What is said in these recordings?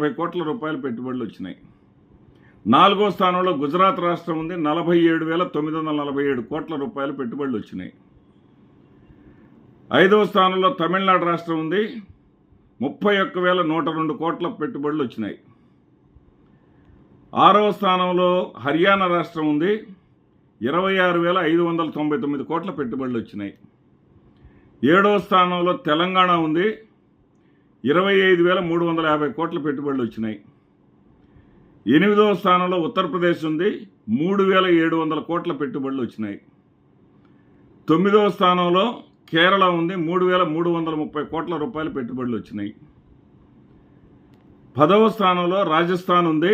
40 కోట్ల రూపాయల పెట్టుబడులు వచ్చినాయి. 4వ స్థానంలో గుజరాత్ రాష్ట్రం ఉంది, 47,947 కోట్ల రూపాయల పెట్టుబడులు వచ్చినాయి. 5వ స్థానంలో తమిళనాడు రాష్ట్రం ఉంది, 31,102 కోట్ల పెట్టుబడులు వచ్చినాయి. 6వ స్థానంలో హర్యానా రాష్ట్రం ఉంది, 26,599 కోట్ల పెట్టుబడులు వచ్చినాయి. 7వ స్థానంలో తెలంగాణ ఉంది, 25,350 కోట్ల పెట్టుబడులు వచ్చినాయి. 8వ స్థానంలో ఉత్తరప్రదేశ్ ఉంది, 3,700 కోట్ల పెట్టుబడులు వచ్చినాయి. 9వ స్థానంలో కేరళ ఉంది, 3,330 కోట్ల రూపాయల పెట్టుబడులు వచ్చినాయి. 10వ స్థానంలో రాజస్థాన్ ఉంది,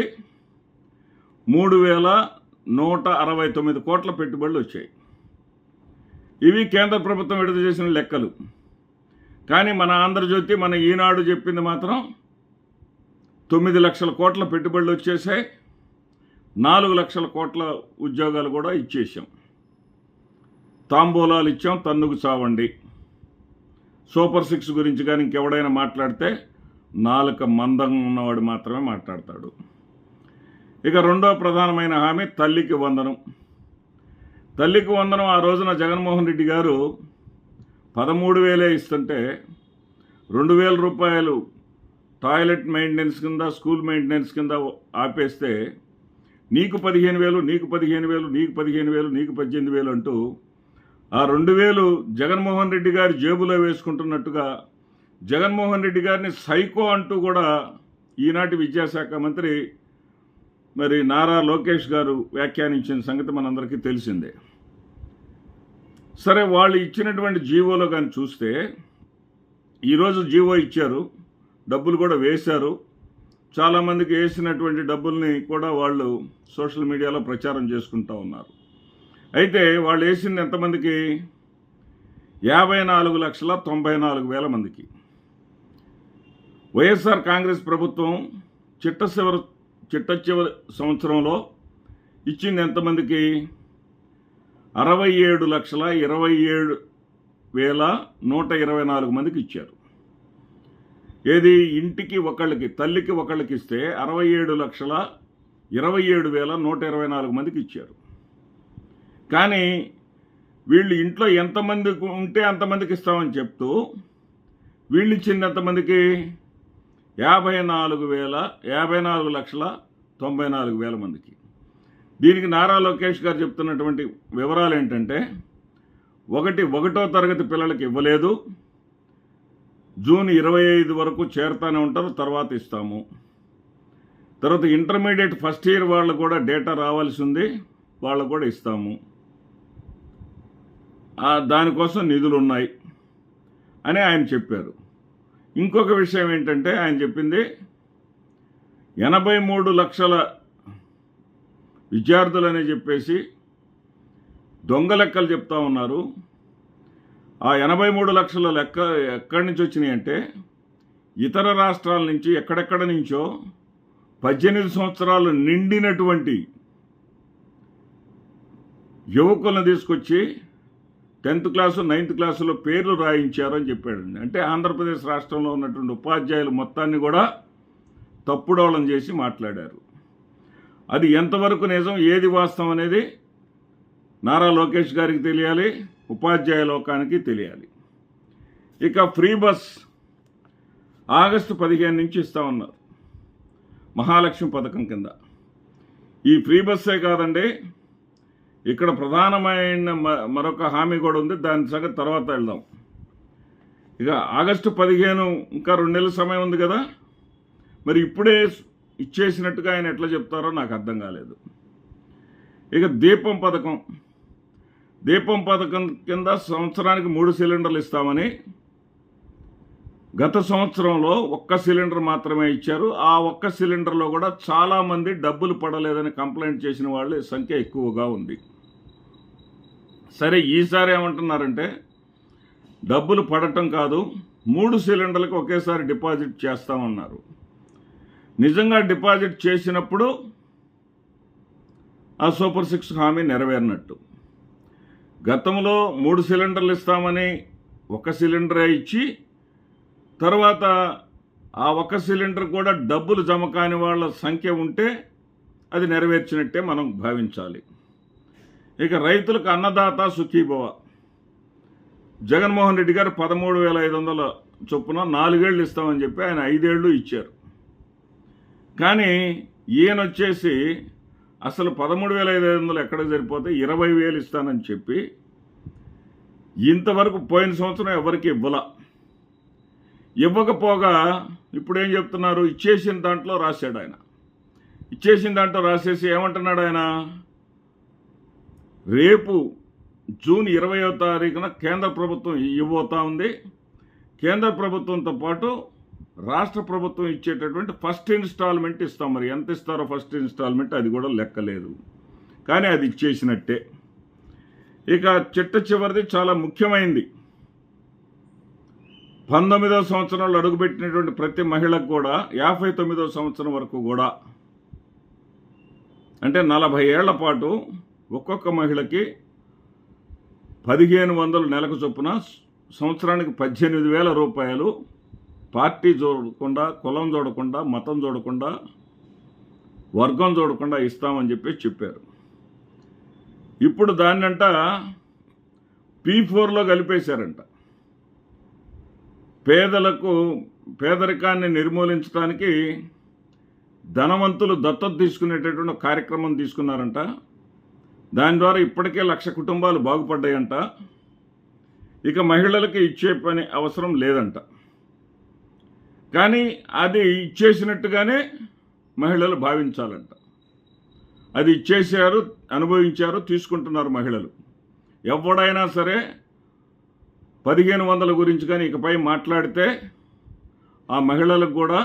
3,169 కోట్ల పెట్టుబడులు వచ్చాయి. ఇవి కేంద్ర ప్రభుత్వం విడుదల చేసిన లెక్కలు. కానీ మన ఆంధ్రజ్యోతి, మన ఈనాడు చెప్పింది మాత్రం 9 లక్షల కోట్ల పెట్టుబడులు వచ్చేసాయి, 4 లక్షల కోట్ల ఉద్యోగాలు కూడా ఇచ్చేసాం. తాంబూలాలు ఇచ్చాం, తన్నుకు చావండి. సూపర్ 6 గురించి కానీ ఇంకెవడైనా మాట్లాడితే నాలుక మందంగా ఉన్నవాడు మాత్రమే మాట్లాడతాడు. ఇక రెండో ప్రధానమైన హామీ తల్లికి వందనం. తల్లికి వందనం ఆ రోజున జగన్మోహన్ రెడ్డి గారు 13,000 ఇస్తుంటే 2,000 రూపాయలు టాయిలెట్ మెయింటెనెన్స్ కింద, స్కూల్ మెయింటెనెన్స్ కింద ఆపేస్తే నీకు 15,000, నీకు 15,000, నీకు 15,000, నీకు 18,000 అంటూ ఆ 2,000 జగన్మోహన్ రెడ్డి గారి జేబులో వేసుకుంటున్నట్టుగా జగన్మోహన్ రెడ్డి గారిని సైకో అంటూ కూడా ఈనాటి విద్యాశాఖ మంత్రి మరి నారా లోకేష్ గారు వ్యాఖ్యానించిన సంగతి మనందరికీ తెలిసిందే. సరే, వాళ్ళు ఇచ్చినటువంటి జీవోలో కానీ చూస్తే ఈరోజు జీవో ఇచ్చారు, డబ్బులు కూడా వేశారు. చాలామందికి వేసినటువంటి డబ్బుల్ని కూడా వాళ్ళు సోషల్ మీడియాలో ప్రచారం చేసుకుంటూ ఉన్నారు. అయితే వాళ్ళు వేసింది ఎంతమందికి? 54,94,000 మందికి. వైఎస్ఆర్ కాంగ్రెస్ ప్రభుత్వం చిట్ట చివరి సంవత్సరంలో ఇచ్చింది ఎంతమందికి? 67,27,124 మందికి ఇచ్చారు. ఏది? ఇంటికి ఒకళ్ళకి, తల్లికి ఒకళ్ళకి ఇస్తే 67,27,124 మందికి ఇచ్చారు. కానీ వీళ్ళు ఇంట్లో ఎంతమంది ఉంటే అంతమందికి ఇస్తామని చెప్తూ వీళ్ళు ఇచ్చింది ఎంతమందికి? 54,94,000 మందికి. దీనికి నారా లోకేష్ గారు చెప్తున్నటువంటి వివరాలు ఏంటంటే, 1వ తరగతి పిల్లలకి ఇవ్వలేదు, జూన్ 25 వరకు చేరుతానే ఉంటారు, తర్వాత ఇస్తాము. తర్వాత ఇంటర్మీడియట్ ఫస్ట్ ఇయర్ వాళ్ళు కూడా డేటా రావాల్సి ఉంది, వాళ్ళకు కూడా ఇస్తాము, దానికోసం నిధులు ఉన్నాయి అని ఆయన చెప్పారు. ఇంకొక విషయం ఏంటంటే, ఆయన చెప్పింది 83 లక్షల విద్యార్థులని చెప్పేసి దొంగ లెక్కలు చెప్తా ఉన్నారు. ఆ 83 లక్షల లెక్క ఎక్కడి నుంచి వచ్చినాయి అంటే, ఇతర రాష్ట్రాల నుంచి, ఎక్కడెక్కడ నుంచో 18 సంవత్సరాలు నిండినటువంటి యువకులను తీసుకొచ్చి 10th క్లాసు 9th క్లాసులో పేర్లు రాయించారని చెప్పాడు. అంటే ఆంధ్రప్రదేశ్ రాష్ట్రంలో ఉన్నటువంటి ఉపాధ్యాయులు మొత్తాన్ని కూడా తప్పుడోళం చేసి మాట్లాడారు. అది ఎంతవరకు నిజం, ఏది వాస్తవం అనేది నారా లోకేష్ గారికి తెలియాలి, ఉపాధ్యాయ లోకానికి తెలియాలి. ఇక ఫ్రీ బస్ ఆగస్టు 15 నుంచి ఇస్తామన్నారు, మహాలక్ష్మి పథకం కింద. ఈ ఫ్రీ బస్సే కాదండి, ఇక్కడ ప్రధానమైన మరొక హామీ కూడా ఉంది, దాని సంగతి తర్వాత వెళ్దాం. ఇక ఆగస్టు 15 ఇంకా 2 నెలల సమయం ఉంది కదా, మరి ఇప్పుడే ఇచ్చేసినట్టుగా ఆయన ఎట్లా చెప్తారో నాకు అర్థం కాలేదు. ఇక దీపం పథకం కింద సంవత్సరానికి 3 సిలిండర్లు ఇస్తామని గత సంవత్సరంలో 1 సిలిండర్ మాత్రమే ఇచ్చారు. ఆ 1 సిలిండర్లో కూడా చాలామంది డబ్బులు పడలేదని కంప్లైంట్ చేసిన వాళ్ళ సంఖ్య ఎక్కువగా ఉంది. సరే, ఈసారి ఏమంటున్నారంటే డబ్బులు పడటం కాదు, 3 సిలిండర్లకు ఒకేసారి డిపాజిట్ చేస్తామన్నారు. నిజంగా డిపాజిట్ చేసినప్పుడు ఆ సూపర్ 6 హామీ నెరవేరినట్టు. గతంలో 3 సిలిండర్లు ఇస్తామని 1 సిలిండరే ఇచ్చి తర్వాత ఆ ఒక్క సిలిండర్ కూడా డబ్బులు జమ కాని వాళ్ళ సంఖ్య ఉంటే అది నెరవేర్చినట్టే మనం భావించాలి. ఇక రైతులకు అన్నదాత సుఖీభవ. జగన్మోహన్ రెడ్డి గారు 13,500 చొప్పున 4 ఏళ్ళు ఇస్తామని చెప్పి ఆయన 5 ఏళ్ళు ఇచ్చారు. కానీ ఈయన వచ్చేసి అసలు 13,500 ఎక్కడికి సరిపోతే 20,000 ఇస్తానని చెప్పి ఇంతవరకు పోయిన సంవత్సరం ఎవరికి ఇవ్వకపోగా ఇప్పుడు ఏం చెప్తున్నారు, ఇచ్చేసిన దాంట్లో రాశాడు ఆయన. ఇచ్చేసిన దాంట్లో రాసేసి ఏమంటున్నాడు ఆయన, రేపు జూన్ 20వ తారీఖున కేంద్ర ప్రభుత్వం ఇవ్వబోతా ఉంది. కేంద్ర ప్రభుత్వంతో పాటు రాష్ట్ర ప్రభుత్వం ఇచ్చేటటువంటి ఫస్ట్ ఇన్స్టాల్మెంట్ ఇస్తాం. మరి ఎంత ఇస్తారో ఫస్ట్ ఇన్స్టాల్మెంట్ అది కూడా లెక్కలేదు, కానీ అది ఇచ్చేసినట్టే. ఇక చివరిది చాలా ముఖ్యమైనది. 19వ సంవత్సరంలో అడుగుపెట్టినటువంటి ప్రతి మహిళకు కూడా 59వ సంవత్సరం వరకు కూడా, అంటే 40 ఏళ్ల పాటు ఒక్కొక్క మహిళకి 1,500 నెలకు చొప్పున సంవత్సరానికి 18,000 రూపాయలు పార్టీ చూడకుండా, కులం చూడకుండా, మతం చూడకుండా, వర్గం చూడకుండా ఇస్తామని చెప్పారు. ఇప్పుడు దాన్నంట P4లో కలిపేశారంట. పేదరికాన్ని నిర్మూలించడానికి ధనవంతులు దత్తత తీసుకునేటటువంటి కార్యక్రమం తీసుకున్నారంట. దాని ద్వారా ఇప్పటికే 1,00,000 కుటుంబాలు బాగుపడ్డాయంట. ఇక మహిళలకు ఇచ్చే పని అవసరం లేదంట. కానీ అది ఇచ్చేసినట్టుగానే మహిళలు భావించాలంట. అది ఇచ్చేశారు, అనుభవించారు, తీసుకుంటున్నారు మహిళలు. ఎవడైనా సరే 1,500 గురించి కానీ ఇకపై మాట్లాడితే ఆ మహిళలకు కూడా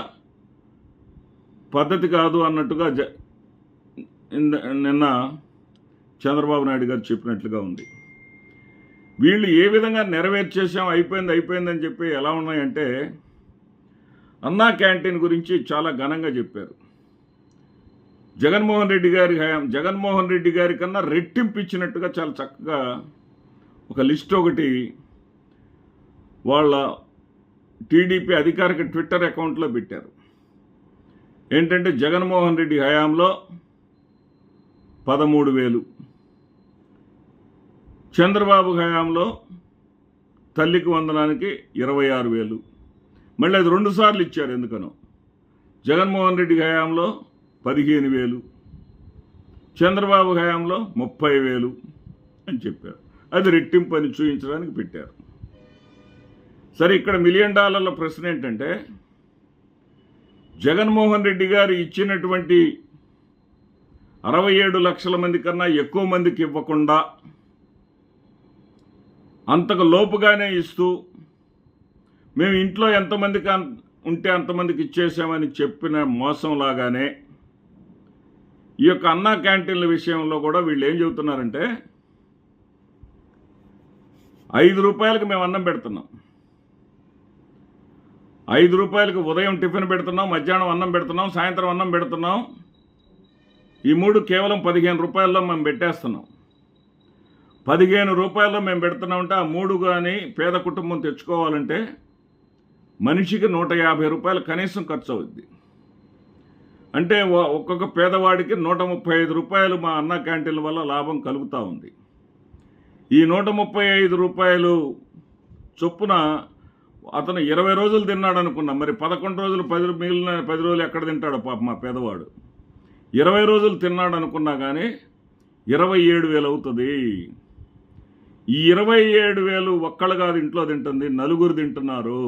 పద్ధతి కాదు అన్నట్టుగా నిన్న చంద్రబాబు నాయుడు గారు చెప్పినట్లుగా ఉంది. వీళ్ళు ఏ విధంగా నెరవేర్చేసాం, అయిపోయిందని చెప్పి ఎలా ఉన్నాయంటే, అన్నా క్యాంటీన్ గురించి చాలా ఘనంగా చెప్పారు. జగన్మోహన్ రెడ్డి గారి కన్నా రెట్టింపు ఇచ్చినట్టుగా చాలా చక్కగా ఒక లిస్ట్ ఒకటి వాళ్ళ టీడీపీ అధికారిక ట్విట్టర్ అకౌంట్లో పెట్టారు. ఏంటంటే జగన్మోహన్ రెడ్డి హయాంలో 13,000, చంద్రబాబు హయాంలో తల్లికి వందనానికి 26,000, మళ్ళీ అది 2 సార్లు ఇచ్చారు. ఎందుకనో జగన్మోహన్ రెడ్డి హయాంలో 15,000, చంద్రబాబు హయాంలో 30,000 అని చెప్పారు. అది రెట్టింపు అని చూపించడానికి పెట్టారు. సరే, ఇక్కడ $1 మిలియన్ ప్రశ్న ఏంటంటే, జగన్మోహన్ రెడ్డి గారు ఇచ్చినటువంటి 67 లక్షల మంది కన్నా ఎక్కువ మందికి ఇవ్వకుండా అంతకు లోపుగానే ఇస్తూ, మేము ఇంట్లో ఎంతమందికి ఉంటే అంతమందికి ఇచ్చేసామని చెప్పిన మోసంలాగానే ఈ యొక్క అన్నా క్యాంటీన్ల విషయంలో కూడా వీళ్ళు ఏం చెబుతున్నారంటే, 5 రూపాయలకు మేము అన్నం పెడుతున్నాం, 5 రూపాయలకు ఉదయం టిఫిన్ పెడుతున్నాం, మధ్యాహ్నం అన్నం పెడుతున్నాం, సాయంత్రం అన్నం పెడుతున్నాం. ఈ 3 కేవలం 15 రూపాయల్లో మేము పెట్టేస్తున్నాం. 15 రూపాయల్లో మేము పెడుతున్నామంటే ఆ 3 కానీ పేద కుటుంబం తెచ్చుకోవాలంటే మనిషికి 150 రూపాయలు కనీసం ఖర్చు అవుద్ది. అంటే ఒక్కొక్క పేదవాడికి 135 రూపాయలు మా అన్నా క్యాంటీన్ల వల్ల లాభం కలుగుతూ ఉంది. ఈ 135 రూపాయలు చొప్పున అతను 20 రోజులు తిన్నాడు అనుకున్నాం. మరి 11 రోజులు మిగిలిన 10 రోజులు ఎక్కడ తింటాడు పాప మా పేదవాడు. 20 రోజులు తిన్నాడు అనుకున్నా కానీ 27,000 అవుతుంది. ఈ 27,000 ఒక్కళ్ళు కాదు ఇంట్లో తింటుంది, 4 తింటున్నారు.